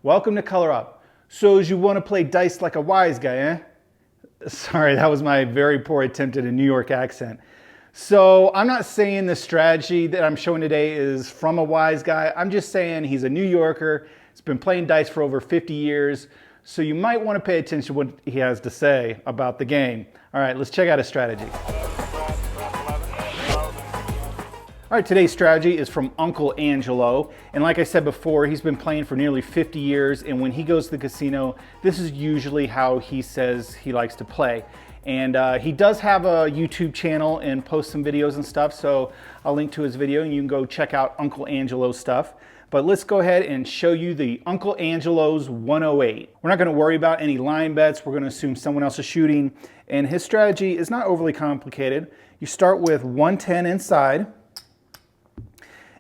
Welcome to Color Up. So you want to play dice like a wise guy, eh? Sorry, that was my very poor attempt at a New York accent. So I'm not saying the strategy that I'm showing today is from a wise guy. I'm just saying he's a New Yorker. He's been playing dice for over 50 years. So you might want to pay attention to what he has to say about the game. All right, let's check out his strategy. All right, today's strategy is from Uncle Angelo. And like I said before, he's been playing for nearly 50 years. And when he goes to the casino, this is usually how he says he likes to play. And he does have a YouTube channel and posts some videos and stuff. So I'll link to his video and you can go check out Uncle Angelo's stuff. But let's go ahead and show you the Uncle Angelo's 108. We're not going to worry about any line bets. We're going to assume someone else is shooting. And his strategy is not overly complicated. You start with 110 inside.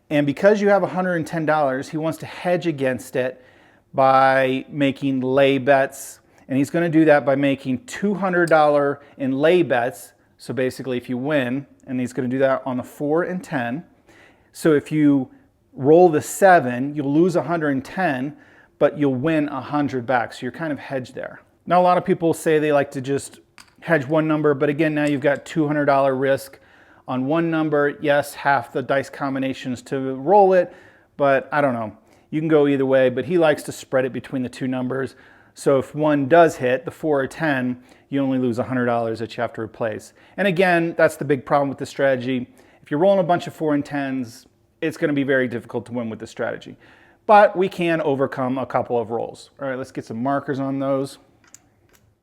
And because you have $110, he wants to hedge against it by making lay bets. And he's going to do that by making $200 in lay bets. So basically if you win, and he's going to do that on the 4 and 10. So if you roll the 7, you'll lose 110, but you'll win 100 back. So you're kind of hedged there. Now a lot of people say they like to just hedge one number, but again, now you've got $200 risk on one number. Yes, half the dice combinations to roll it, but I don't know. You can go either way, but he likes to spread it between the two numbers. So if one does hit, the 4 or 10, you only lose $100 that you have to replace. And again, that's the big problem with this strategy. If you're rolling a bunch of 4 and 10s, it's going to be very difficult to win with this strategy. But we can overcome a couple of rolls. All right, let's get some markers on those.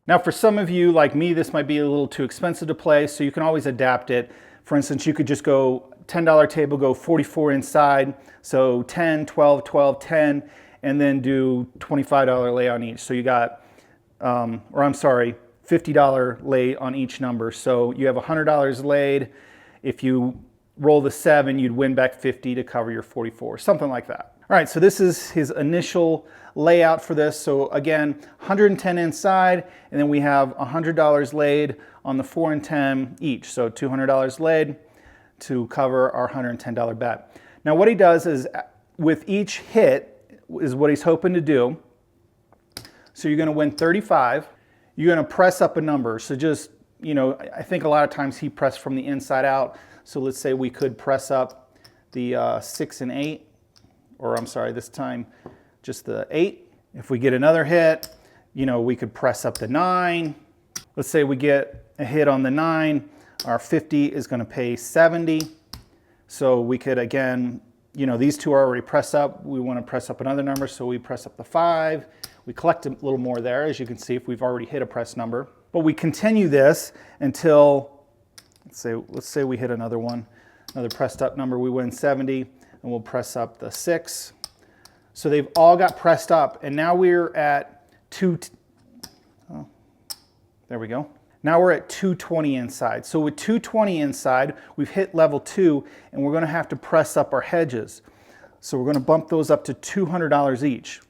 Now for some of you, like me, this might be a little too expensive to play, so you can always adapt it. For instance, you could just go $10 table, go 44 inside, so 10, 12, 12, 10, and then do $25 lay on each. So you got, $50 lay on each number. So you have $100 laid. If you roll the 7, you'd win back 50 to cover your 44, something like that. All right, so this is his initial layout for this. So again, 110 inside, and then we have $100 laid on the 4 and 10 each. So $200 laid to cover our $110 bet. Now what he does is with each hit is what he's hoping to do. So you're going to win 35. You're going to press up a number. So just, you know, I think a lot of times he pressed from the inside out. So let's say we could press up the 6 and 8, or I'm sorry, this time just the 8. If we get another hit, you know, we could press up the 9. Let's say we get a hit on the 9, our 50 is going to pay 70. So we could, again, you know, these two are already pressed up. We want to press up another number, so we press up the 5. We collect a little more there, as you can see, if we've already hit a press number. But we continue this until, let's say we hit another one, another pressed up number, we win 70, and we'll press up the 6. So they've all got pressed up, and now we're at there we go. Now we're at 220 inside. So with 220 inside, we've hit level 2, and we're going to have to press up our hedges. So we're going to bump those up to $200 each.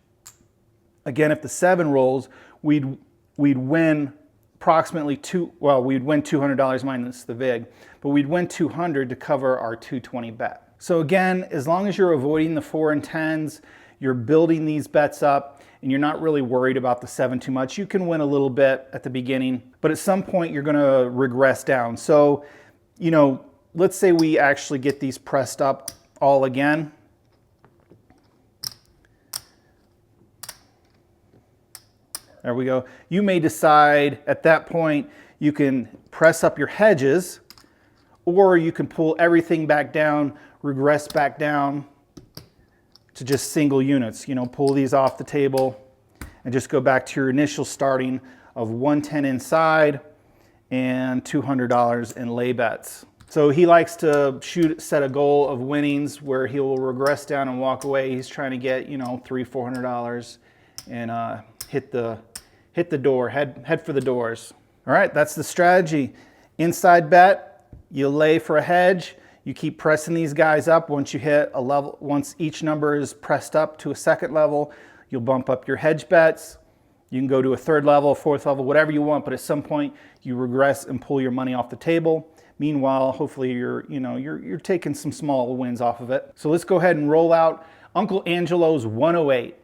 Again, if the 7 rolls, we'd win approximately we'd win $200 minus the VIG, but we'd win 200 to cover our 220 bet. So again, as long as you're avoiding the 4 and 10s, you're building these bets up, and you're not really worried about the 7 too much. You can win a little bit at the beginning, but at some point you're going to regress down. So, you know, let's say we actually get these pressed up all again. There we go. You may decide at that point you can press up your hedges, or you can pull everything back down, regress back down to just single units. You know, pull these off the table and just go back to your initial starting of 110 inside and $200 in lay bets. So he likes to set a goal of winnings where he will regress down and walk away. He's trying to get, you know, $300-400 and hit the door, head for the doors. All right, that's the strategy. Inside bet, you lay for a hedge. You keep pressing these guys up. Once you hit a level, once each number is pressed up to a second level, you'll bump up your hedge bets. You can go to a 3rd level, 4th level, whatever you want, but at some point you regress and pull your money off the table. Meanwhile, hopefully you're taking some small wins off of it. So let's go ahead and roll out Uncle Angelo's 108.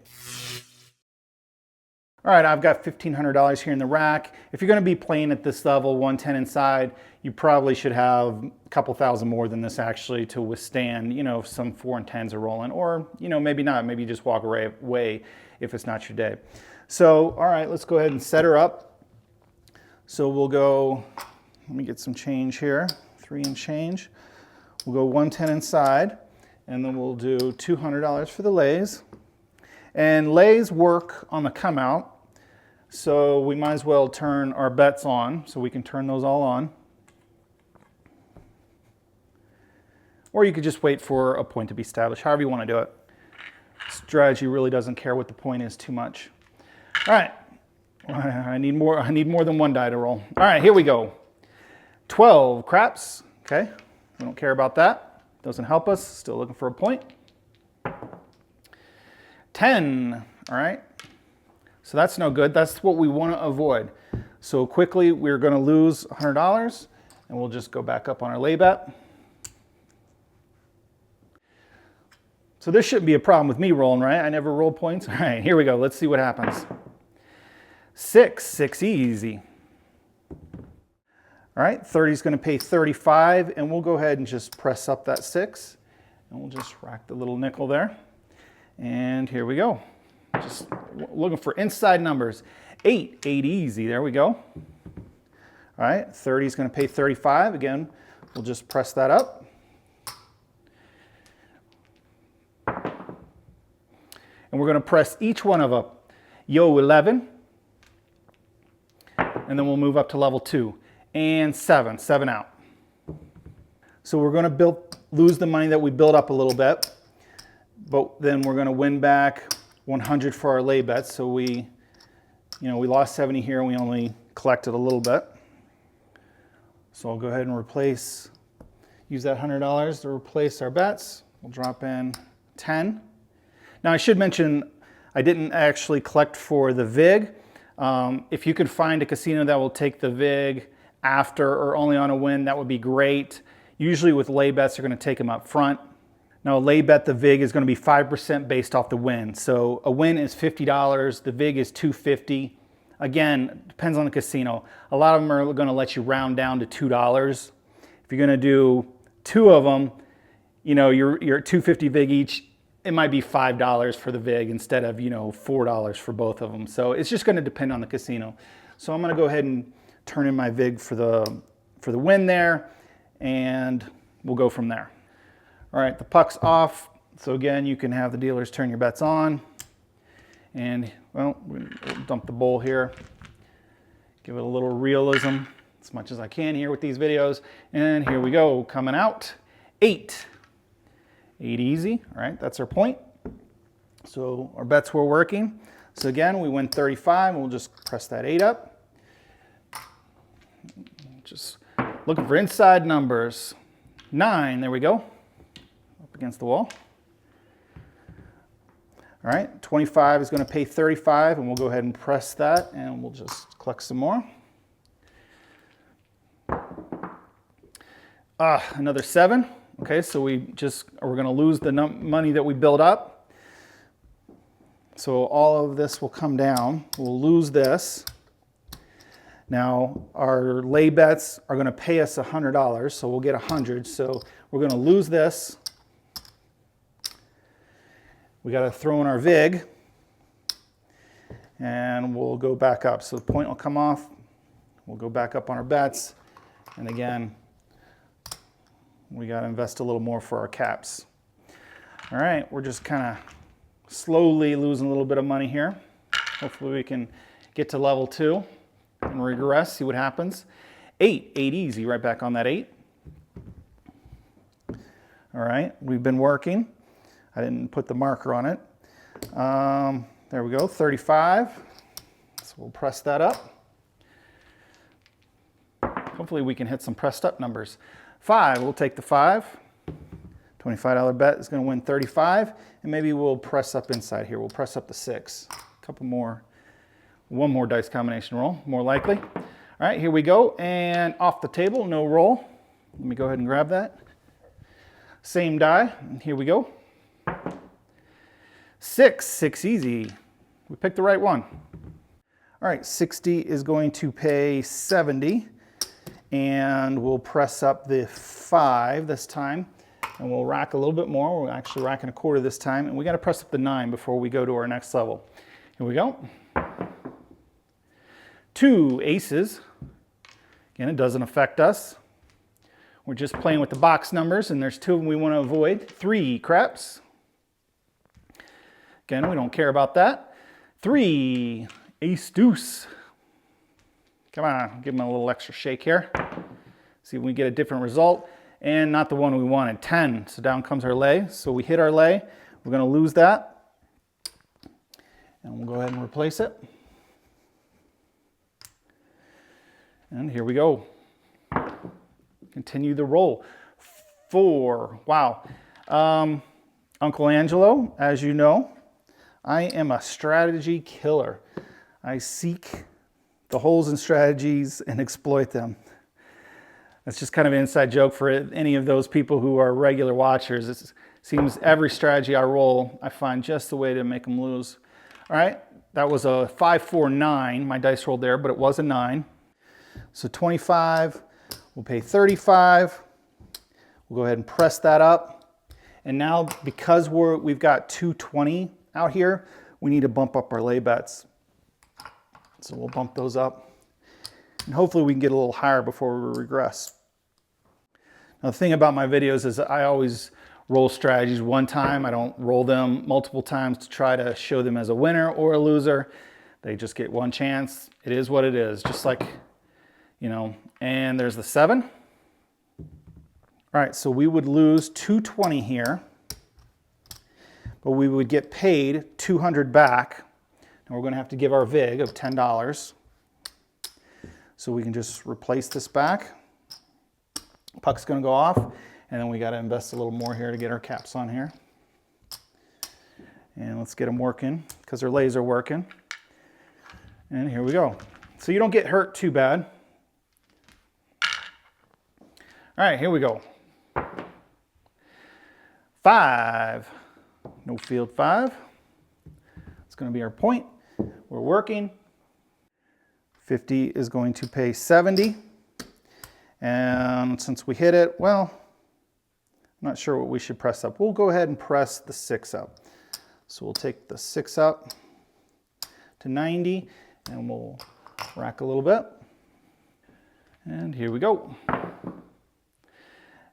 All right, I've got $1,500 here in the rack. If you're gonna be playing at this level, 110 inside, you probably should have a couple thousand more than this actually to withstand, you know, if some 4 and 10s are rolling, or, you know, maybe not, maybe you just walk away if it's not your day. So, all right, let's go ahead and set her up. So we'll go, let me get some change here, 3 and change. We'll go 110 inside, and then we'll do $200 for the lays. And lays work on the come out, so we might as well turn our bets on, so we can turn those all on. Or you could just wait for a point to be established, however you want to do it. Strategy really doesn't care what the point is too much. All right, I need more than one die to roll. All right, here we go. 12 craps, okay, we don't care about that. Doesn't help us, still looking for a point. 10, all right, so that's no good. That's what we want to avoid. So quickly, we're going to lose $100, and we'll just go back up on our lay bet. So this shouldn't be a problem with me rolling, right? I never roll points. All right, here we go. Let's see what happens. 6 easy. All right, 30 is going to pay 35, and we'll go ahead and just press up that 6, and we'll just rack the little nickel there. And here we go. Just looking for inside numbers. 8 easy, there we go. All right, 30 is going to pay 35. Again, we'll just press that up. And we're going to press each one of up. Yo, 11. And then we'll move up to level 2. And 7 out. So we're going to lose the money that we built up a little bit. But then we're going to win back 100 for our lay bets. So we lost 70 here and we only collected a little bit. So I'll go ahead and use that $100 to replace our bets. We'll drop in 10. Now I should mention, I didn't actually collect for the VIG. If you could find a casino that will take the VIG after or only on a win, that would be great. Usually with lay bets, they're going to take them up front. Now, a lay bet, the VIG is going to be 5% based off the win. So a win is $50, the VIG is $2.50. Again, depends on the casino. A lot of them are going to let you round down to $2. If you're going to do 2 of them, you know, you're at $2.50 VIG each. It might be $5 for the VIG instead of, you know, $4 for both of them. So it's just going to depend on the casino. So I'm going to go ahead and turn in my VIG for the win there, and we'll go from there. All right, the puck's off. So again, you can have the dealers turn your bets on. And, well, we'll dump the bowl here. Give it a little realism as much as I can here with these videos. And here we go, coming out. 8 easy, all right, that's our point. So our bets were working. So again, we win 35, and we'll just press that 8 up. Just looking for inside numbers. 9, there we go. Up against the wall. All right, 25 is going to pay 35, and we'll go ahead and press that, and we'll just collect some more. Another 7. Okay, so we're going to lose the money that we built up. So all of this will come down. We'll lose this. Now, our lay bets are going to pay us $100, so we'll get 100. So we're going to lose this. We got to throw in our VIG, and we'll go back up. So the point will come off. We'll go back up on our bets, and again, we got to invest a little more for our caps. All right, we're just kind of slowly losing a little bit of money here. Hopefully we can get to level 2 and regress, see what happens. 8 easy, right back on that 8. All right, we've been working. I didn't put the marker on it. There we go, 35. So we'll press that up. Hopefully we can hit some pressed up numbers. 5, we'll take the 5. $25 bet is going to win 35, and maybe we'll press up inside here. We'll press up the 6. A couple more, one more dice combination roll, more likely. All right, here we go, and off the table, no roll. Let me go ahead and grab that. Same die, and here we go. 6 easy. We picked the right one. All right, 60 is going to pay 70, and we'll press up the 5 this time, and we'll rack a little bit more. We're actually racking a quarter this time, and we got to press up the 9 before we go to our next level. Here we go. 2 aces. Again, it doesn't affect us. We're just playing with the box numbers, and there's 2 of them we want to avoid. 3 craps. Again, we don't care about that. 3 ace deuce. Come on, give them a little extra shake here. See if we get a different result. And not the one we wanted, 10. So down comes our lay. So we hit our lay. We're going to lose that. And we'll go ahead and replace it. And here we go. Continue the roll. 4. Wow. Uncle Angelo, as you know, I am a strategy killer. I seek the holes in strategies and exploit them. That's just kind of an inside joke for any of those people who are regular watchers. It seems every strategy I roll, I find just the way to make them lose. All right, that was a 5, 4, 9. My dice rolled there, but it was a 9. So 25, we'll pay 35. We'll go ahead and press that up. And now, because we've got 220 out here, we need to bump up our lay bets. So we'll bump those up. And hopefully we can get a little higher before we regress. Now the thing about my videos is I always roll strategies one time. I don't roll them multiple times to try to show them as a winner or a loser. They just get one chance. It is what it is, just like, you know, and there's the 7. All right, so we would lose 220 here, but we would get paid 200 back. And we're going to have to give our VIG of $10. So we can just replace this back. Puck's going to go off, and then we got to invest a little more here to get our caps on here. And let's get them working because their lays are working. And here we go. So you don't get hurt too bad. All right, here we go. 5. No field 5. It's going to be our point. We're working. 50 is going to pay 70. And since we hit it, well, I'm not sure what we should press up. We'll go ahead and press the 6 up. So we'll take the 6 up to 90, and we'll rack a little bit. And here we go.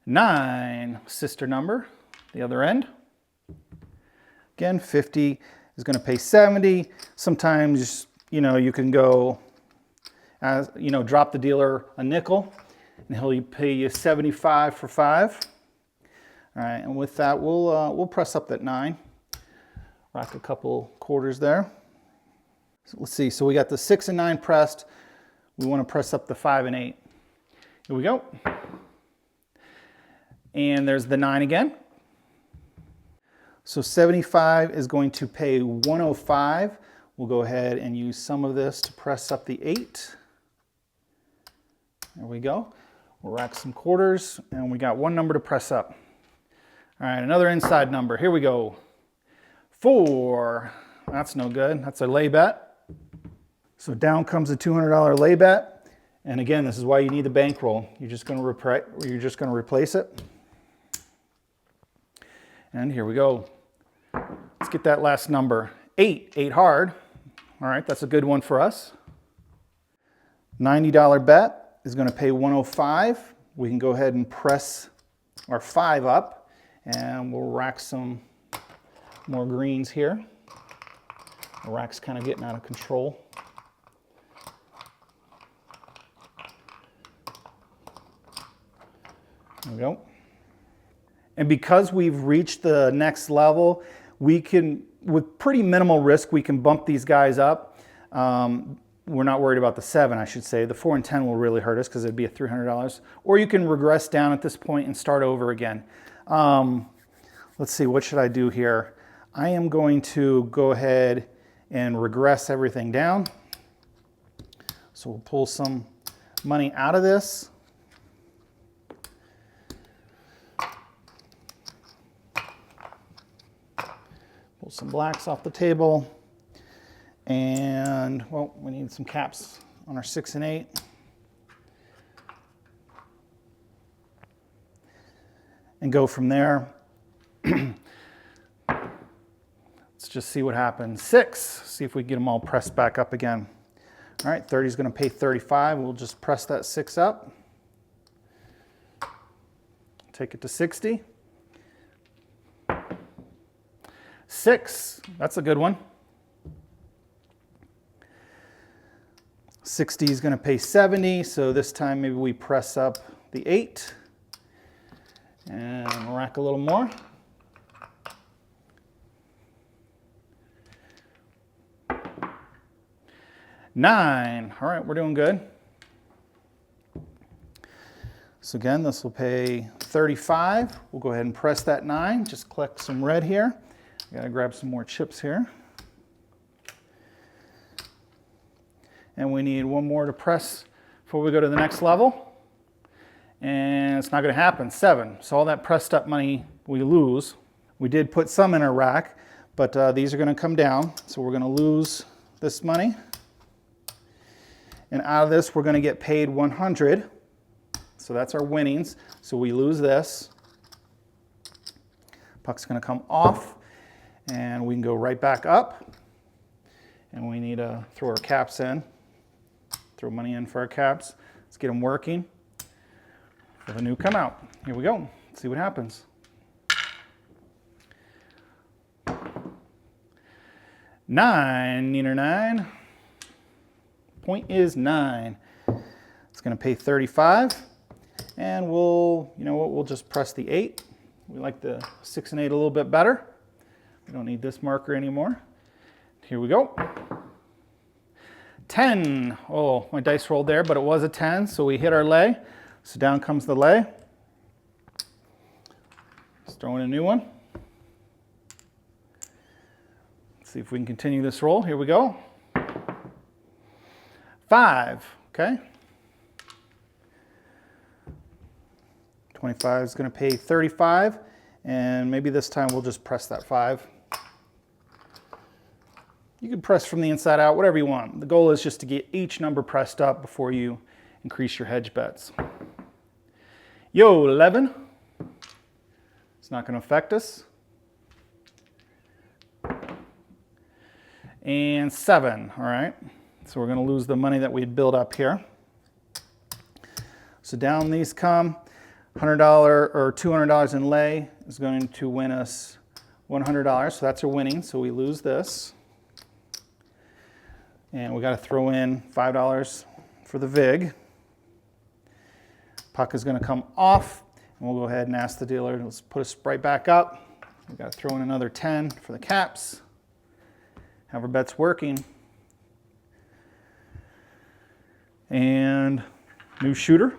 9, sister number, the other end. Again, 50 is going to pay 70. Sometimes, you know, you can go, as you know, drop the dealer a nickel, and he'll pay you 75 for 5. All right, and with that, we'll press up that 9. Rack a couple quarters there. So let's see. So we got the 6 and 9 pressed. We want to press up the 5 and 8. Here we go. And there's the 9 again. So 75 is going to pay 105. We'll go ahead and use some of this to press up the 8. There we go. We'll rack some quarters, and we got one number to press up. All right, another inside number. Here we go. 4. That's no good. That's a lay bet. So down comes a $200 lay bet. And again, this is why you need the bankroll. You're just going to replace it. And here we go. Let's get that last number. 8. 8 hard. All right, that's a good one for us. $90 bet is going to pay 105. We can go ahead and press our 5 up, and we'll rack some more greens here. The rack's kind of getting out of control. There we go. And because we've reached the next level, we can, with pretty minimal risk, we can bump these guys up. We're not worried about the 7, I should say. The 4 and 10 will really hurt us because it'd be a $300. Or you can regress down at this point and start over again. Let's see, what should I do here? I am going to go ahead and regress everything down. So we'll pull some money out of this. Pull some blacks off the table. And, well, we need some caps on our 6 and 8. And go from there. Let's just see what happens. 6, see if we can get them all pressed back up again. All right, 30 is going to pay 35. We'll just press that 6 up. Take it to 60. 6, that's a good one. 60 is going to pay 70, so this time maybe we press up the 8 and rack a little more. Nine. All right, we're doing good. So again, this will pay 35. We'll go ahead and press that 9. Just collect some red here. Gotta grab some more chips here. And we need one more to press before we go to the next level. And it's not gonna happen. 7. So all that pressed up money we lose. We did put some in our rack, but these are gonna come down. So we're gonna lose this money. And out of this, we're gonna get paid 100. So that's our winnings. So we lose this. Puck's gonna come off, and we can go right back up. And we need to throw our caps in. Throw money in for our caps. Let's get them working for the new come out. Here we go. Let's see what happens. Nine, need our 9. Point is 9. It's going to pay 35, and we'll, you know what, we'll just press the 8. We like the 6 and 8 a little bit better. We don't need this marker anymore. Here we go. 10. Oh, my dice rolled there, but it was a 10, so we hit our lay. So down comes the lay. Let's throw in a new one. Let's see if we can continue this roll. Here we go. 5, okay. 25 is going to pay 35, and maybe this time we'll just press that 5. You can press from the inside out, whatever you want. The goal is just to get each number pressed up before you increase your hedge bets. Yo, 11. It's not going to affect us. And 7, all right. So we're going to lose the money that we had built up here. So down these come. $100 or $200 in lay is going to win us $100. So that's our winning. So we lose this. And we got to throw in $5 for the vig. Puck is going to come off. And we'll go ahead and ask the dealer, let's put us right back up. We got to throw in another 10 for the caps. Have our bets working. And new shooter.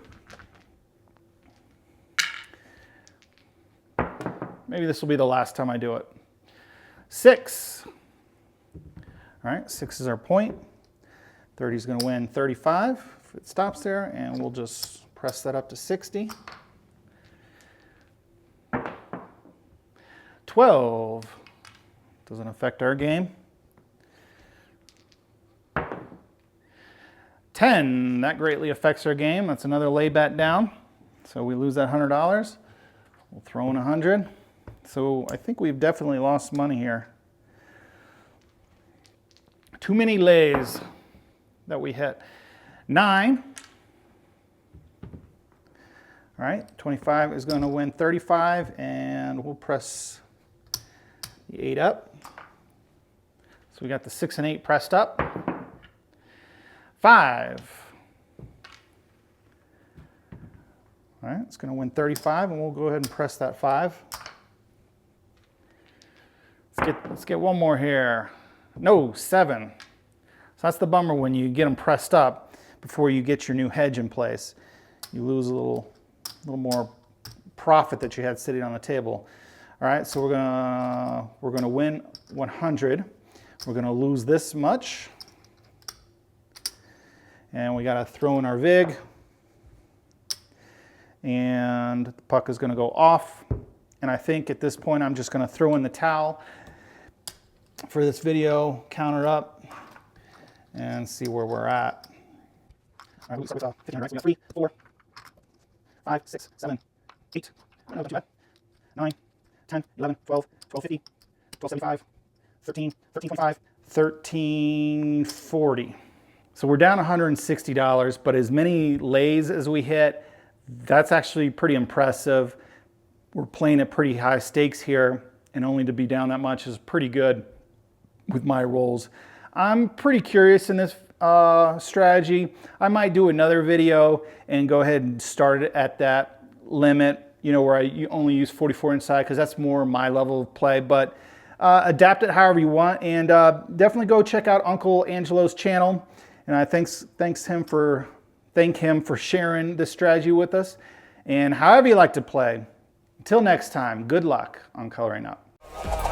Maybe this will be the last time I do it. 6. All right, 6 is our point. 30 is going to win 35 if it stops there, and we'll just press that up to 60. 12 doesn't affect our game. 10, that greatly affects our game. That's another lay bet down. So we lose that $100. We'll throw in 100. So I think we've definitely lost money here. Too many lays that we hit. 9. All right, 25 is going to win 35, and we'll press the 8 up. So we got the 6 and 8 pressed up. 5. All right, it's going to win 35, and we'll go ahead and press that 5. Let's get one more here. No, 7. So that's the bummer when you get them pressed up before you get your new hedge in place. You lose a little more profit that you had sitting on the table. All right, so we're gonna win 100. We're gonna lose this much, and we gotta throw in our vig, and the puck is gonna go off. And I think at this point I'm just gonna throw in the towel for this video, count her up, and see where we're at. All right, we start with 15, right? So we got 3, 4, 5, 6, 7, 8, not too bad. 9, 10, 11, 12, 1250, 1275, 13, 1325, 1340. So we're down $160, but as many lays as we hit, that's actually pretty impressive. We're playing at pretty high stakes here, and only to be down that much is pretty good with my rolls. I'm pretty curious in this strategy. I might do another video and go ahead and start it at that limit, you know, where I only use 44 inside, because that's more my level of play. But adapt it however you want, and definitely go check out Uncle Angelo's channel. And I thank him for sharing this strategy with us. And however you like to play. Until next time, good luck on coloring up.